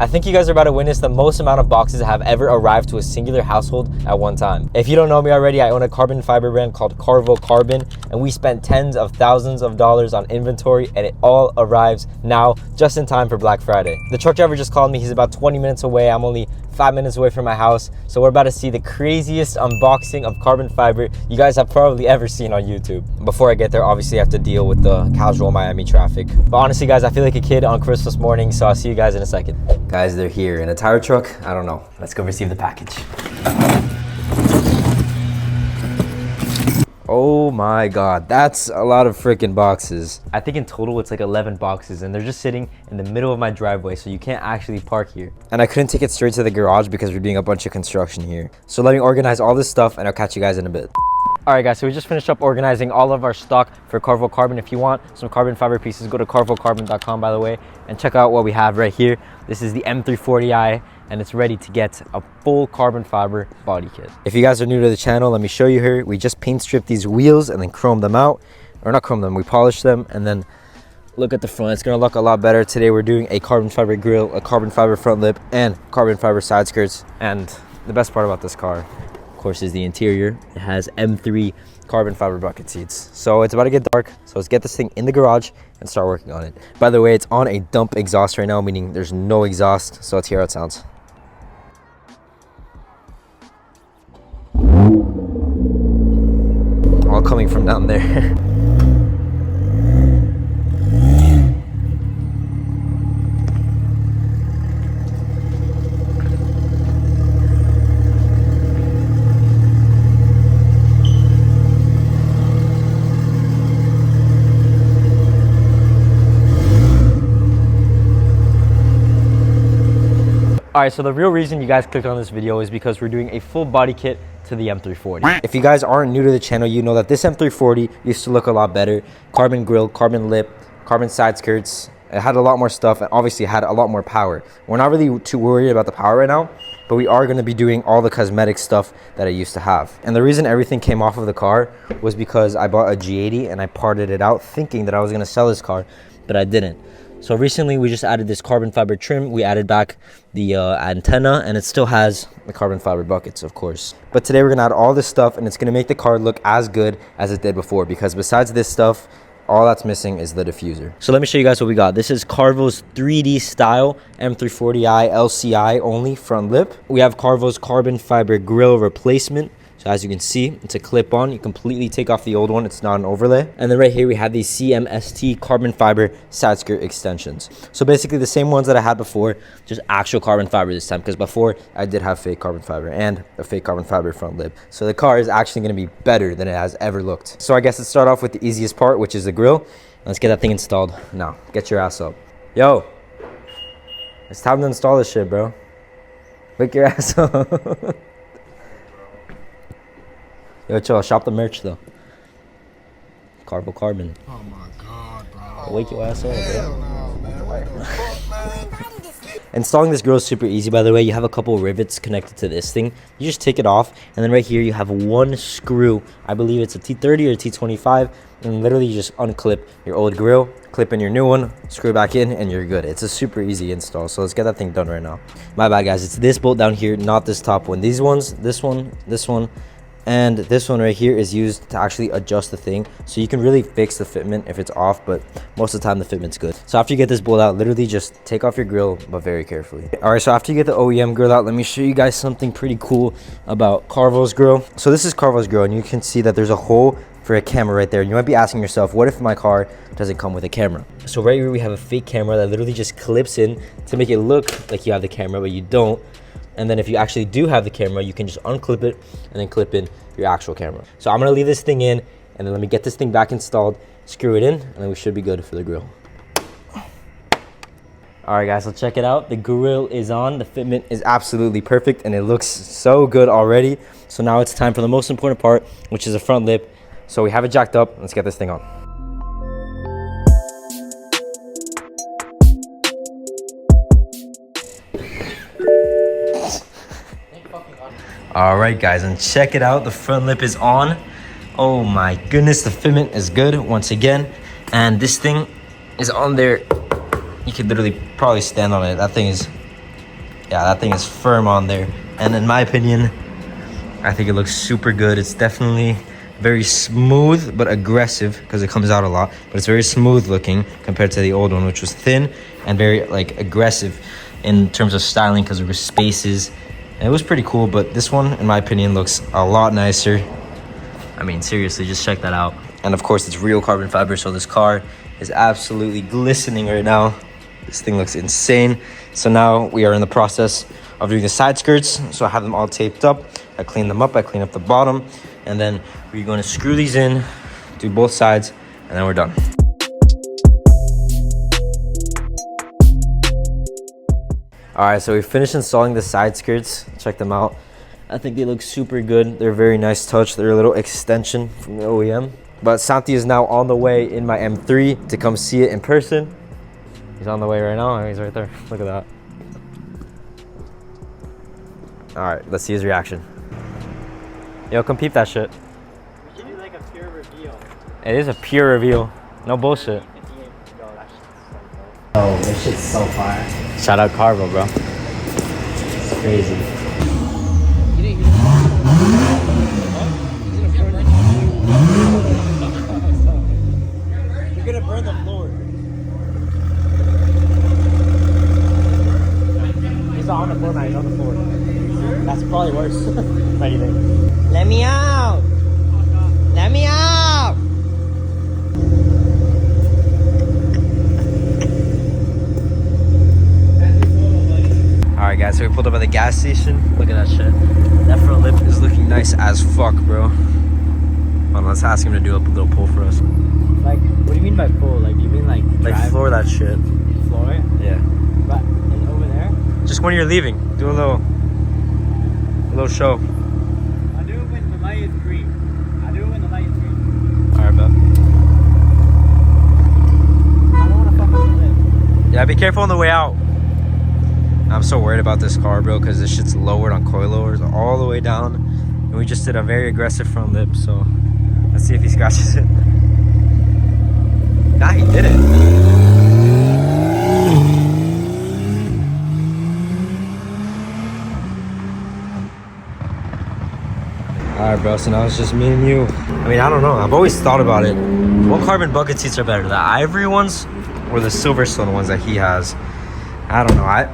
I think you guys are about to witness the most amount of boxes that have ever arrived to a singular household at one time. If you don't know me already, I own a carbon fiber brand called Karvo Carbon, and we spent tens of thousands of dollars on inventory, and it all arrives now just in time for Black Friday. The truck driver just called me. He's about 20 minutes away. I'm only 5 minutes away from my house. So we're about to see the craziest unboxing of carbon fiber you guys have probably ever seen on YouTube. Before I get there, obviously I have to deal with the casual Miami traffic. But honestly, guys, I feel like a kid on Christmas morning, so I'll see you guys in a second. Guys, they're here in a tire truck. I don't know. Let's go receive the package. Oh my God, that's a lot of freaking boxes. I think in total it's like 11 boxes, and they're just sitting in the middle of my driveway, so you can't actually park here. And I couldn't take it straight to the garage because we're doing a bunch of construction here. So let me organize all this stuff and I'll catch you guys in a bit. All right, guys, so we just finished up organizing all of our stock for Karvo Carbon. If you want some carbon fiber pieces, go to karvocarbon.com, by the way, and check out what we have right here. This is the M340i, and it's ready to get a full carbon fiber body kit. If you guys are new to the channel, let me show you here. We just paint stripped these wheels and then chrome them out, or not chrome them, we polished them, and then look at the front. It's gonna look a lot better. Today we're doing a carbon fiber grille, a carbon fiber front lip, and carbon fiber side skirts. And the best part about this car, of course, is the interior. It has M3 carbon fiber bucket seats. So it's about to get dark, so let's get this thing in the garage and start working on it. By the way, it's on a dump exhaust right now, meaning there's no exhaust, so let's hear how it sounds. All coming from down there. All right, so the real reason you guys clicked on this video is because we're doing a full body kit to the M340. If you guys aren't new to the channel, you know that this M340 used to look a lot better. Carbon grille, carbon lip, carbon side skirts. It had a lot more stuff and obviously had a lot more power. We're not really too worried about the power right now, but we are gonna be doing all the cosmetic stuff that it used to have. And the reason everything came off of the car was because I bought a G80 and I parted it out thinking that I was gonna sell this car, but I didn't. So recently we just added this carbon fiber trim. We added back the antenna, and it still has the carbon fiber buckets, of course. But today we're gonna add all this stuff, and it's gonna make the car look as good as it did before, because besides this stuff, all that's missing is the diffuser. So let me show you guys what we got. This is Karvo's 3D style M340i LCI only front lip. We have Karvo's carbon fiber grille replacement. So as you can see, it's a clip-on. You completely take off the old one. It's not an overlay. And then right here, we have these CMST carbon fiber side skirt extensions. So basically the same ones that I had before, just actual carbon fiber this time, because before I did have fake carbon fiber and a fake carbon fiber front lip. So the car is actually gonna be better than it has ever looked. So I guess let's start off with the easiest part, which is the grille. Let's get that thing installed. Now, get your ass up. Yo, it's time to install this shit, bro. Wake your ass up. Yo, chill, shop the merch though. Karvo Carbon. Oh my God, bro. Wake your ass up, Hell bro. no, man. What the fuck, man? Installing this grill is super easy, by the way. You have a couple rivets connected to this thing. You just take it off, and then right here you have one screw. I believe it's a T30 or a T25, and literally you just unclip your old grill, clip in your new one, screw it back in, and you're good. It's a super easy install, so let's get that thing done right now. My bad, guys. It's this bolt down here, not this top one. These ones, this one, and this one right here is used to actually adjust the thing, so you can really fix the fitment if it's off, but most of the time the fitment's good. So after you get this bolt out, literally just take off your grill, but very carefully. All right, so after you get the OEM grill out, let me show you guys something pretty cool about Karvo's grill. So this is Karvo's grill, and you can see that there's a hole for a camera right there. And you might be asking yourself, what if my car doesn't come with a camera? So right here we have a fake camera that literally just clips in to make it look like you have the camera, but you don't. And then if you actually do have the camera, you can just unclip it and then clip in your actual camera. So I'm gonna leave this thing in, and then let me get this thing back installed, screw it in, and then we should be good for the grill. All right, guys, so check it out. The grill is on. The fitment is absolutely perfect, and it looks so good already. So now it's time for the most important part, which is the front lip. So we have it jacked up. Let's get this thing on. All right, guys, and check it out. The front lip is on. Oh my goodness, the fitment is good once again. And this thing is on there. You could literally probably stand on it. That thing is Yeah, that thing is firm on there. And in my opinion, I think it looks super good. It's definitely very smooth but aggressive because it comes out a lot. But it's very smooth looking compared to the old one, which was thin and very like aggressive in terms of styling because there were spaces. And it was pretty cool, but this one, in my opinion, looks a lot nicer. I mean, seriously, just check that out. And of course, it's real carbon fiber, so this car is absolutely glistening right now. This thing looks insane. So now we are in the process of doing the side skirts. So I have them all taped up. I clean them up, I clean up the bottom, and then we're going to screw these in, do both sides, and then we're done. All right, so we finished installing the side skirts. Check them out. I think they look super good. They're a very nice touch. They're a little extension from the OEM. But Santi is now on the way in my M3 to come see it in person. He's on the way right now. He's right there. Look at that. All right, let's see his reaction. Yo, come peep that shit. We should do like a pure reveal. It is a pure reveal. No bullshit. Oh, this shit's so fire. Shout out Karvo, bro. It's crazy. You're gonna burn the floor. He's not on the floor, man. He's on the floor. That's probably worse. What do you think? Let me out! Let me out! Alright guys, so we pulled up at the gas station. Look at that shit. That front lip is looking nice as fuck, bro. Hold on, let's ask him to do a little pull for us. Like, what do you mean by pull? Like, you mean like drive? Floor that shit. Floor it? Yeah. But, and over there? Just when you're leaving, do a little show. I'll do it when the light is green. I'll do it when the light is green. Alright, bro. I don't want to fuck up the lip. Yeah, be careful on the way out. I'm so worried about this car, bro, because this shit's lowered on coilovers all the way down. And we just did a very aggressive front lip, so let's see if he scratches it. Nah, he did it. Alright, bro, so now it's just me and you. I mean, I don't know. I've always thought about it. What carbon bucket seats are better, the ivory ones or the Silverstone ones that he has? I don't know. I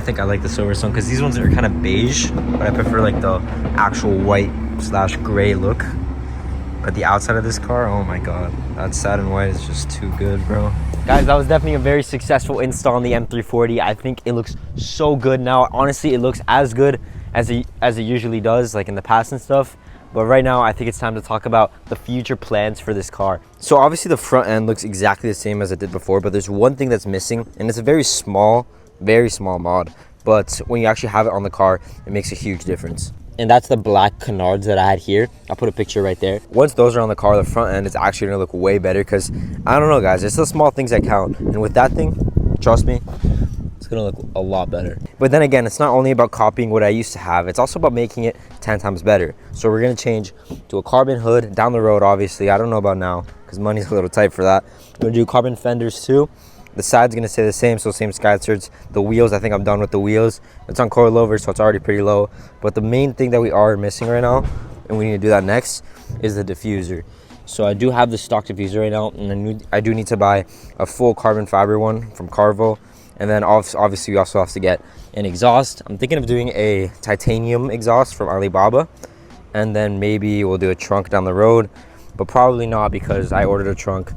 think I like the Silverstone because these ones are kind of beige, but I prefer like the actual white / gray look. But the outside of this car, oh my god, that satin white is just too good, bro. Guys, that was definitely a very successful install on the M340. I think it looks so good now. Honestly, it looks as good as it usually does, like in the past and stuff. But right now, I think it's time to talk about the future plans for this car. So obviously the front end looks exactly the same as it did before, but there's one thing that's missing, and it's a very small mod. But when you actually have it on the car, it makes a huge difference. And that's the black canards that I had here. I'll put a picture right there. Once those are on the car, the front end is actually gonna look way better because, I don't know guys, it's the small things that count. And with that thing, trust me, it's gonna look a lot better. But then again, it's not only about copying what I used to have, it's also about making it 10 times better. So we're gonna change to a carbon hood down the road, obviously. I don't know about now, because money's a little tight for that. We're gonna do carbon fenders too. The side's gonna stay the same, so same sky skirts. The wheels, I think I'm done with the wheels. It's on coilover, so it's already pretty low. But the main thing that we are missing right now, and we need to do that next, is the diffuser. So I do have the stock diffuser right now, and I do need to buy a full carbon fiber one from Karvo. And then obviously we also have to get an exhaust. I'm thinking of doing a titanium exhaust from Alibaba. And then maybe we'll do a trunk down the road, but probably not because I ordered a trunk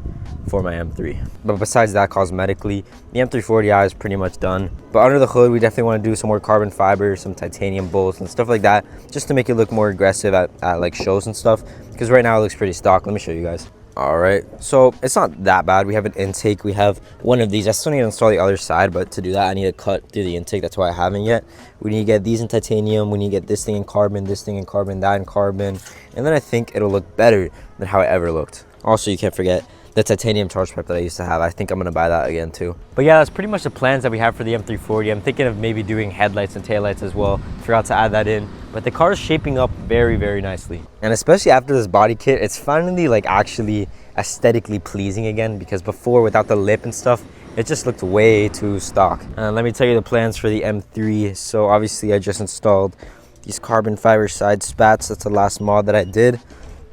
for my M3. But besides that, cosmetically, the M340i is pretty much done. But under the hood, we definitely want to do some more carbon fiber, some titanium bolts and stuff like that, just to make it look more aggressive at like shows and stuff. Because right now it looks pretty stock. Let me show you guys. All right, so it's not that bad. We have an intake. We have one of these. I still need to install the other side, but to do that, I need to cut through the intake. That's why I haven't yet. We need to get these in titanium. We need to get this thing in carbon, this thing in carbon, that in carbon. And then I think it'll look better than how it ever looked. Also, you can't forget the titanium charge pipe that I used to have. I think I'm gonna buy that again too. But yeah, that's pretty much the plans that we have for the M340. I'm thinking of maybe doing headlights and taillights as well. Forgot to add that in. But the car is shaping up very, very nicely. And especially after this body kit, it's finally like actually aesthetically pleasing again, because before without the lip and stuff, It just looked way too stock. Let me tell you the plans for the M3. So obviously I just installed these carbon fiber side spats. That's the last mod that I did.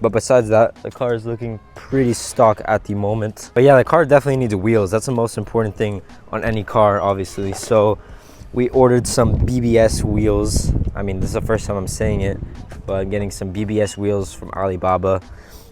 But besides that, the car is looking pretty stock at the moment. But yeah, the car definitely needs wheels. That's the most important thing on any car, obviously. So we ordered some BBS wheels. I mean, this is the first time I'm saying it, but I'm getting some BBS wheels from Alibaba.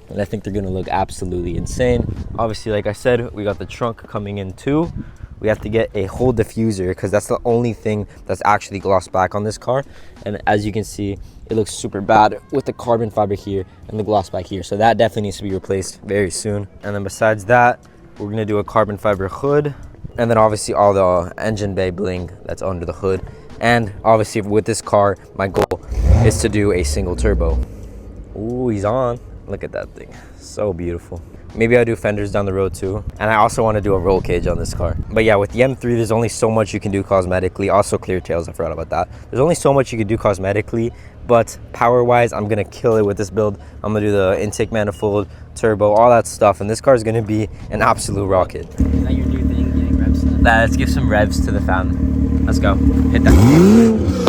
And I think they're gonna look absolutely insane. Obviously, like I said, we got the trunk coming in too. We have to get a whole diffuser because that's the only thing that's actually gloss black on this car. And as you can see, it looks super bad with the carbon fiber here and the gloss black here. So that definitely needs to be replaced very soon. And then besides that, we're gonna do a carbon fiber hood. And then obviously all the engine bay bling that's under the hood. And obviously with this car, my goal is to do a single turbo. Ooh, he's on. Look at that thing, so beautiful. Maybe I'll do fenders down the road too. And I also want to do a roll cage on this car. But yeah, with the M3, there's only so much you can do cosmetically. Also clear tails, I forgot about that. There's only so much you can do cosmetically, but power-wise, I'm gonna kill it with this build. I'm gonna do the intake manifold, turbo, all that stuff, and this car is gonna be an absolute rocket. Is that your new thing, getting revs to the Let's give some revs to the fan. Let's go, hit that.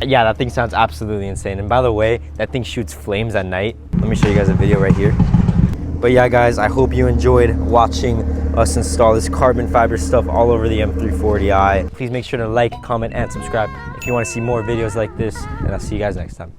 Yeah, that thing sounds absolutely insane. And by the way, that thing shoots flames at night. Let me show you guys a video right here. But yeah, guys, I hope you enjoyed watching us install this carbon fiber stuff all over the M340i. Please make sure to like, comment, and subscribe if you want to see more videos like this. And I'll see you guys next time.